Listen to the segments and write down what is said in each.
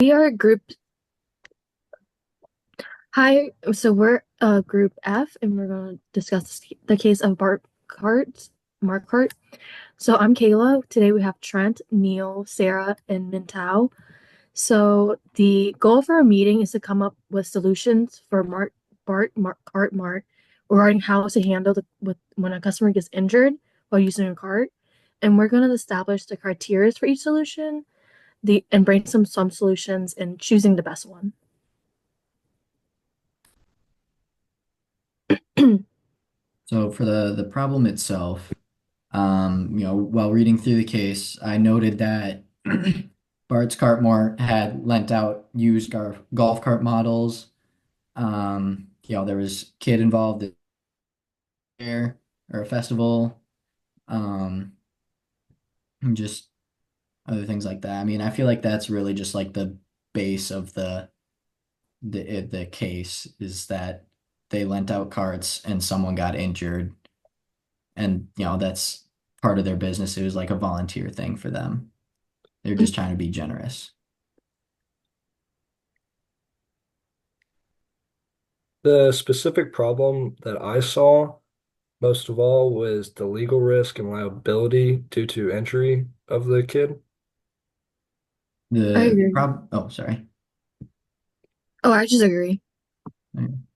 We are group. Hi, so we're group F, and we're going to discuss the case of Mark Cart. So I'm Kayla. Today we have Trent, Neil, Sarah, and Mingtao. So the goal for our meeting is to come up with solutions for Cart Mart regarding how to handle when a customer gets injured while using a cart, and we're going to establish the criteria for each solution, and brainstorm some solutions and choosing the best one. So for the problem itself, while reading through the case, I noted that Bart's Cartmore had lent out used golf cart models. There was kid involved there or a festival, um, and just other things like that. I mean, I feel like that's really just like the base of the case is that they lent out carts and someone got injured, and that's part of their business. It was like a volunteer thing for them. They're just trying to be generous. The specific problem that I saw most of all was the legal risk and liability due to injury of the kid. I The agree. prob oh, sorry. Oh, I just agree.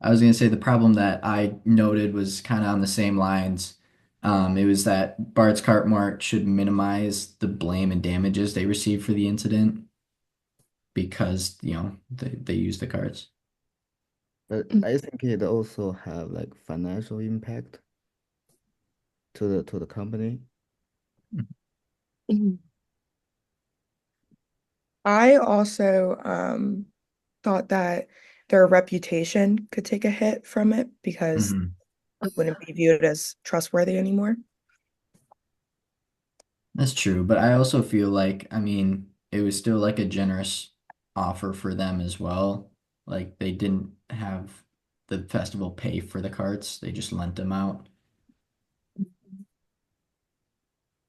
I was gonna say the problem that I noted was kind of on the same lines. It was that Bart's Cart Mart should minimize the blame and damages they receive for the incident because, they use the carts. But I think it also have like financial impact to the company. Mhm. I also thought that their reputation could take a hit from it because Mhm. it wouldn't be viewed as trustworthy anymore. That's true, but I also feel like, I mean, it was still like a generous offer for them as well. Like they didn't have the festival pay for the carts, they just lent them out.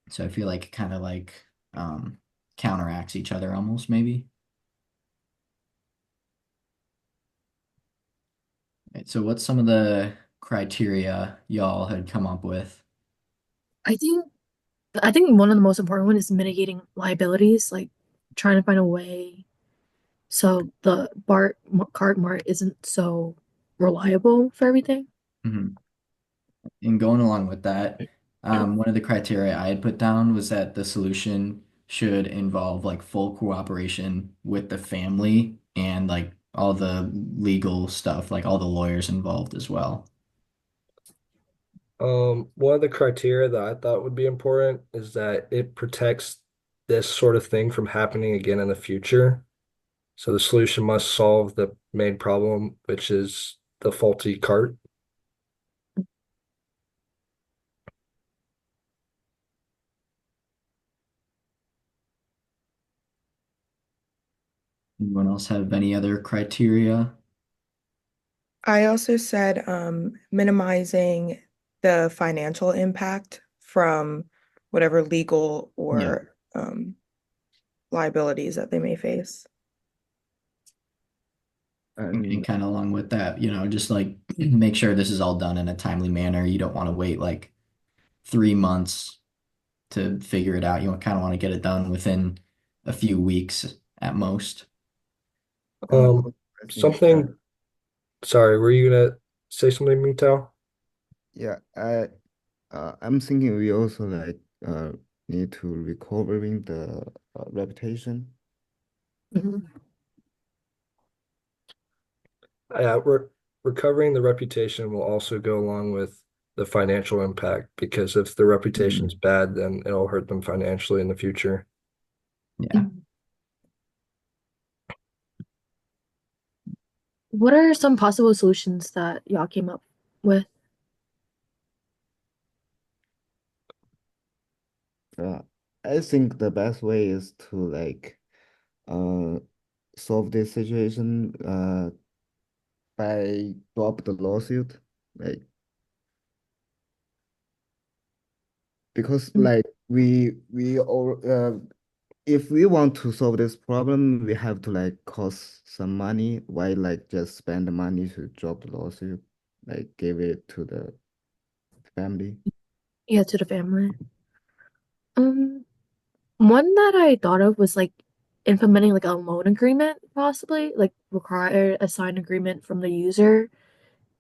So I feel like it kind of like counteracts each other almost maybe. Right, so what's some of the criteria y'all had come up with? I think I think one of the most important one is mitigating liabilities, like trying to find a way so the card mart isn't so reliable for everything. Mhm. And going along with that, one of the criteria I had put down was that the solution should involve like full cooperation with the family and like all the legal stuff, like all the lawyers involved as well. One of the criteria that I thought would be important is that it protects this sort of thing from happening again in the future. So the solution must solve the main problem, which is the faulty cart. Anyone else have any other criteria? I also said minimizing the financial impact from whatever legal Yeah. or liabilities that they may face. And And kind of along with that, just like make sure this is all done in a timely manner. You don't want to wait like 3 months to figure it out. You kind of want to get it done within a few weeks at most. Um, I think something, sorry, were you gonna say something, Mingtao? yeah, I'm thinking we also like need to recovering the reputation. Mhm. Re Recovering the reputation will also go along with the financial impact because if the reputation's Mhm. bad, then it'll hurt them financially in the future. Yeah. Mhm. What are some possible solutions that y'all came up with? Uh, I think the best way is to like uh solve this situation by drop the lawsuit, like because Mhm. like we all if we want to solve this problem, we have to like cost some money. Why like just spend the money to drop the lawsuit? Like give it to the family. Yeah, to the family. Um, One that I thought of was like implementing like a loan agreement, possibly, like require a signed agreement from the user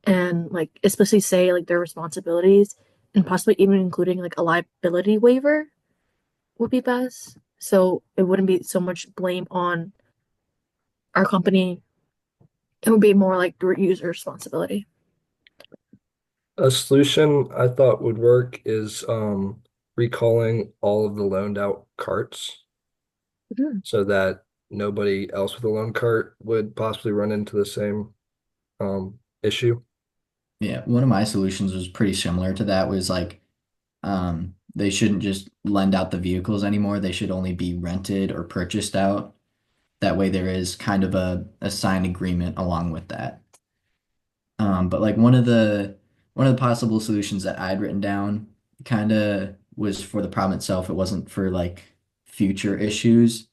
and like especially say like their responsibilities and possibly even including like a liability waiver would be best. So it wouldn't be so much blame on our company. It would be more like the user responsibility. A solution I thought would work is recalling all of the loaned out carts Mhm. so that nobody else with a loan cart would possibly run into the same issue. Yeah, one of my solutions was pretty similar to that was like they shouldn't just lend out the vehicles anymore. They should only be rented or purchased out. That way there is kind of a signed agreement along with that. But like one of the possible solutions that I'd written down kind of was for the problem itself. It wasn't for like future issues,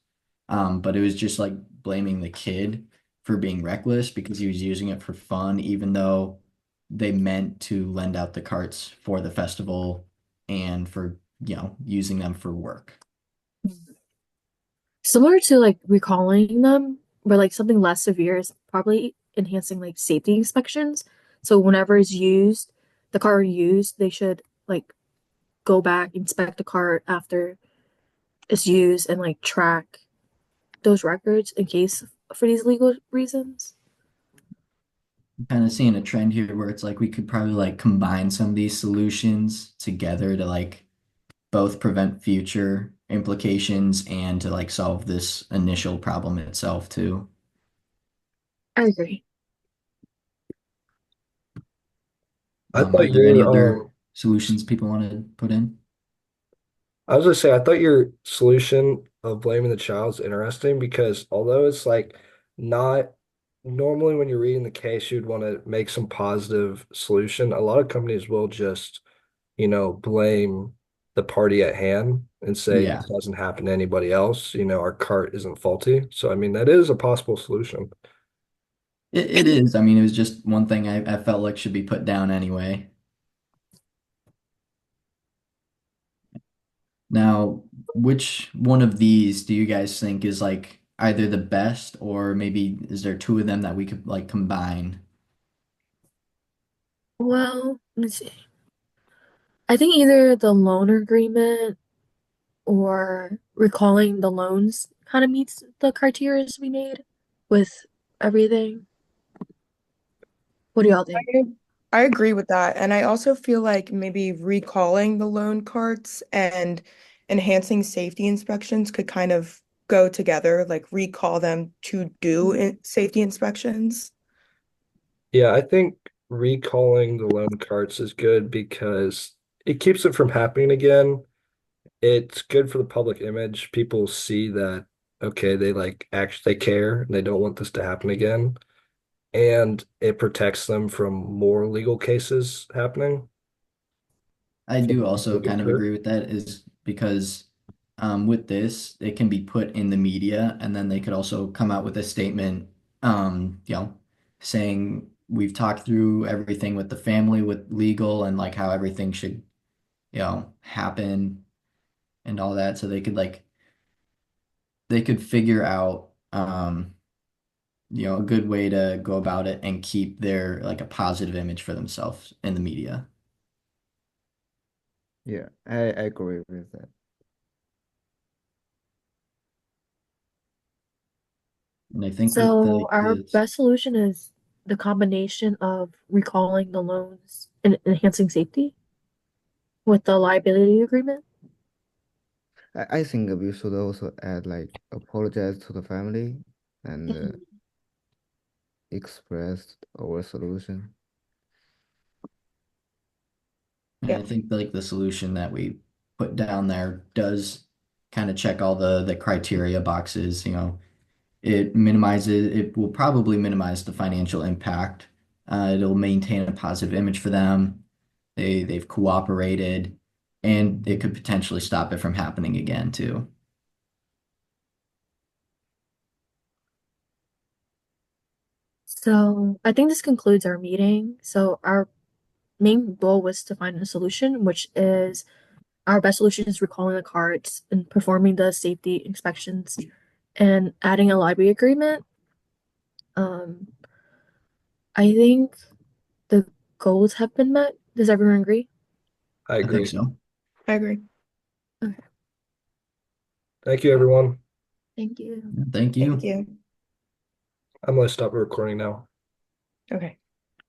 but it was just like blaming the kid for being reckless because he was using it for fun, even though they meant to lend out the carts for the festival and for, using them for work. Similar to like recalling them, but like something less severe is probably enhancing like safety inspections. So whenever it's used, the car used, they should like go back, inspect the car after it's used and like track those records in case for these legal reasons. Kind of seeing a trend here where it's like we could probably like combine some of these solutions together to like both prevent future implications and to like solve this initial problem itself too. I agree. I Are thought there any your other solutions people want to put in? I was gonna say, I thought your solution of blaming the child is interesting because although it's like not normally when you're reading the case, you'd want to make some positive solution. A lot of companies will just, blame the party at hand and say Yeah, this hasn't happened to anybody else. Our cart isn't faulty. So, I mean, that is a possible solution. it is. I mean, it was just one thing I felt like should be put down anyway. Now, which one of these do you guys think is like either the best or maybe is there two of them that we could like combine? Well, let me see. I think either the loan agreement or recalling the loans kind of meets the criteria we made with everything. What do y'all think? I I agree with that. And I also feel like maybe recalling the loan carts and enhancing safety inspections could kind of go together, like recall them to do safety inspections. Yeah, I think recalling the loan carts is good because it keeps it from happening again. It's good for the public image. People see that, okay, they like actually they care and they don't want this to happen again. And it protects them from more legal cases happening. I From do also getting kind of hurt. agree with that is because with this, it can be put in the media and then they could also come out with a statement, saying we've talked through everything with the family, with legal and like how everything should, happen and all that. So they could figure out, a good way to go about it and keep their like a positive image for themselves in the media. Yeah, I agree with that. And I think with So the our this best solution is the combination of recalling the loans and enhancing safety with the liability agreement. I think we should also add like apologize to the family and Mhm. express our solution. And Yeah. I think like the solution that we put down there does kind of check all the criteria boxes, it will probably minimize the financial impact. It'll maintain a positive image for them. They've cooperated and it could potentially stop it from happening again too. So I think this concludes our meeting. So our main goal was to find a solution, which is our best solution is recalling the cards and performing the safety inspections and adding a library agreement. Um, I think the goals have been met. Does everyone agree? I I think agree. so. I agree. Okay. Thank you, everyone. Thank you. Yeah, thank Thank you. you. I'm gonna stop recording now. Okay.